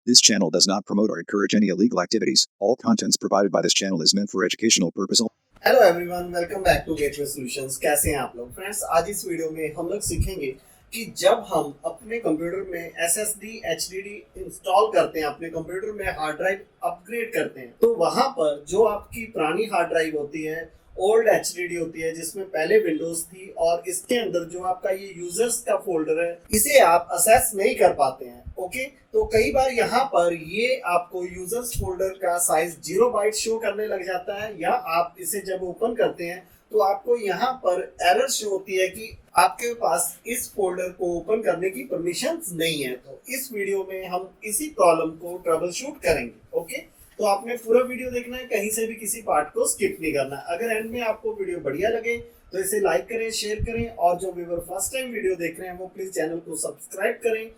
This channel does not promote or encourage any illegal activities. All contents provided by this channel is meant for educational purpose. Hello everyone, welcome back to Gateway Solutions. कैसे हैं आप लोग? Friends, आज इस video में हम लोग सीखेंगे कि जब हम अपने कंप्यूटर में एसएसडी एचडीडी इंस्टॉल करते हैं, अपने कंप्यूटर में हार्ड ड्राइव अपग्रेड करते हैं, तो वहां पर जो आपकी पुरानी हार्ड ड्राइव होती है, ओल्ड एचडीडी होती है जिसमें पहले विंडोज थी, और इसके अंदर जो आपका ये यूजर्स का फोल्डर है, इसे आप असेस नहीं कर पाते हैं। ओके, तो कई बार यहाँ पर ये आपको यूजर्स फोल्डर का साइज 0 बाइट शो करने लग जाता है, या आप इसे जब ओपन करते हैं तो आपको यहाँ पर एरर शो होती है कि आपके पास इस फोल्डर को ओपन करने की परमिशंस नहीं है। तो इस वीडियो में हम इसी प्रॉब्लम को ट्रबल शूट करेंगे। ओके, तो आपने पूरा वीडियो देखना है, कहीं से भी किसी पार्ट को स्किप नहीं करना। अगर एंड में आपको वीडियो बढ़िया लगे तो इसे लाइक करें, शेयर करें, और जो व्यूअर फर्स्ट टाइम वीडियो देख रहे हैं वो प्लीज चैनल को सब्सक्राइब करें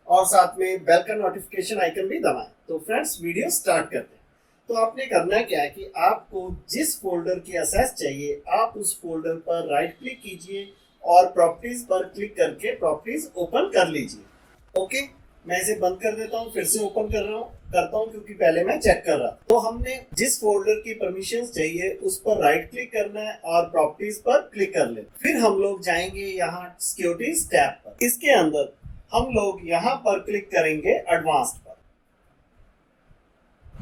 और साथ में बेल का नोटिफिकेशन आइकन भी दबाएं। तो फ्रेंड्स, वीडियो स्टार्ट करते हैं। तो आपने करना क्या है कि आपको जिस फोल्डर की एक्सेस चाहिए, आप उस फोल्डर पर राइट क्लिक कीजिए और प्रॉपर्टीज पर क्लिक करके प्रॉपर्टीज ओपन कर लीजिए। ओके, मैं इसे बंद कर देता हूँ, फिर से ओपन करता हूँ क्योंकि पहले मैं चेक कर रहा। तो हमने जिस फोल्डर की परमिशंस चाहिए उस पर राइट क्लिक करना है और प्रॉपर्टीज पर क्लिक कर लेना। फिर हम लोग जाएंगे यहाँ सिक्योरिटीज टैब पर। इसके अंदर हम लोग यहाँ पर क्लिक करेंगे एडवांस्ड पर।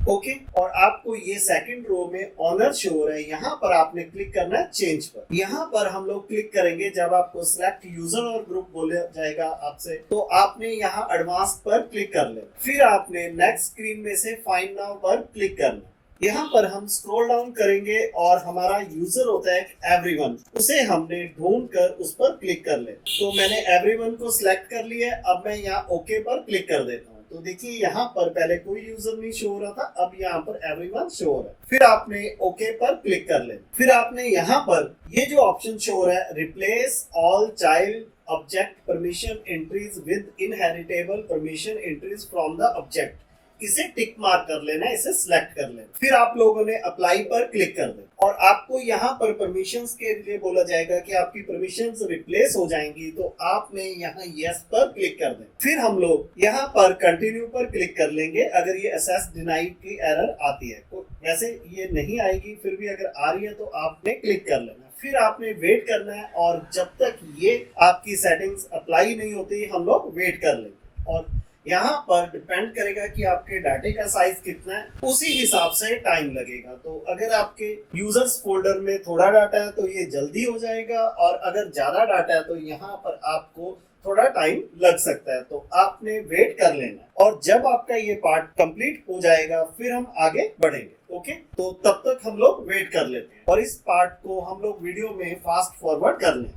ओके, और आपको ये सेकंड रो में ऑनर शो हो रहा है, यहाँ पर आपने क्लिक करना है चेंज पर। यहाँ पर हम लोग क्लिक करेंगे जब आपको सिलेक्ट यूजर और ग्रुप बोला जाएगा आपसे, तो आपने यहाँ एडवांस पर क्लिक कर लेना। फिर आपने नेक्स्ट स्क्रीन में से फाइंड नाउ पर क्लिक करना। यहाँ पर हम स्क्रॉल डाउन करेंगे और हमारा यूजर होता है एवरीवन, उसे हमने ढूंढ कर उस पर क्लिक कर ले। तो मैंने एवरीवन को सिलेक्ट कर लिया। अब मैं यहाँ ओके पर क्लिक कर देता हूँ। तो देखिए यहाँ पर पहले कोई यूजर नहीं शो हो रहा था, अब यहाँ पर एवरीवन शो हो रहा है। फिर आपने ओके पर क्लिक कर ले। फिर आपने यहाँ पर ये जो ऑप्शन शो हो रहा है, replace all child object permission entries with inheritable permission entries from the object, इसे टिक मार्क कर लेना, इसे सिलेक्ट कर लेना। फिर आप लोगों ने अप्लाई पर क्लिक कर देना और आपको यहाँ पर परमिशंस के लिए बोला जाएगा कि आपकी परमिशंस रिप्लेस हो जाएंगी, तो आपने यहाँ यस पर क्लिक कर देना। फिर हम लोग यहाँ पर कंटिन्यू पर क्लिक कर लेंगे अगर ये एक्सेस डिनाइड की एरर आती है। तो वैसे ये नहीं आएगी, फिर भी अगर आ रही है तो आपने क्लिक कर लेना। फिर आपने वेट करना है, और जब तक ये आपकी सेटिंग्स अप्लाई नहीं होती हम लोग वेट कर लेंगे। और यहाँ पर डिपेंड करेगा कि आपके डाटे का साइज कितना है, उसी हिसाब से टाइम लगेगा। तो अगर आपके यूजर्स फोल्डर में थोड़ा डाटा है तो ये जल्दी हो जाएगा, और अगर ज्यादा डाटा है तो यहाँ पर आपको थोड़ा टाइम लग सकता है। तो आपने वेट कर लेना, और जब आपका ये पार्ट कंप्लीट हो जाएगा फिर हम आगे बढ़ेंगे। ओके, तो तब तक हम लोग वेट कर लेते हैं और इस पार्ट को हम लोग वीडियो में फास्ट फॉरवर्ड कर लें।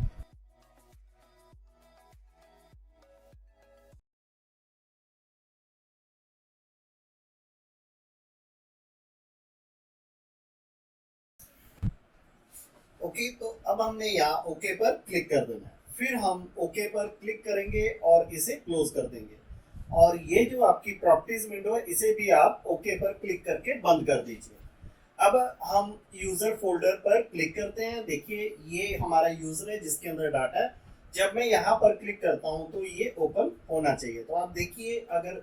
ओके, तो अब हमने यहाँ ओके पर क्लिक कर देना है। फिर हम ओके पर क्लिक करेंगे और इसे क्लोज कर देंगे, और ये जो आपकी प्रॉपर्टीज विंडो है इसे भी आप ओके पर क्लिक करके बंद कर दीजिए। अब हम यूजर फोल्डर पर क्लिक करते हैं। देखिए ये हमारा यूजर है जिसके अंदर डाटा है। जब मैं यहाँ पर क्लिक करता हूँ तो ये ओपन होना चाहिए। तो आप देखिए, अगर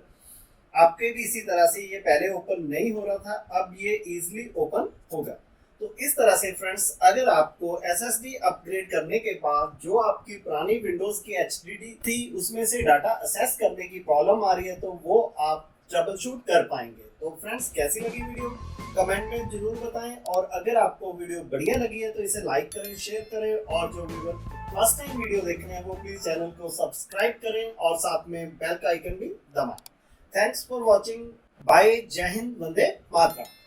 आपके भी इसी तरह से ये पहले ओपन नहीं हो रहा था, अब ये इजिली ओपन होगा। तो इस तरह से फ्रेंड्स, अगर आपको एसएसडी अपग्रेड करने के बाद जो आपकी पुरानी विंडोज की एचडीडी थी उसमें से डाटा असेस करने की प्रॉब्लम आ रही है, तो वो आप ट्रबल शूट कर पाएंगे। तो फ्रेंड्स, कैसी लगी वीडियो कमेंट में जरूर बताएं, और अगर आपको वीडियो बढ़िया लगी है तो इसे लाइक करें, शेयर करें, और जो व्यूअर फर्स्ट टाइम वीडियो देख रहे हैं वो प्लीज चैनल को सब्सक्राइब करें और साथ में बेल का आइकन भी दबाएं। Thanks for watching. बाय, जय हिंद, वंदे मातरम।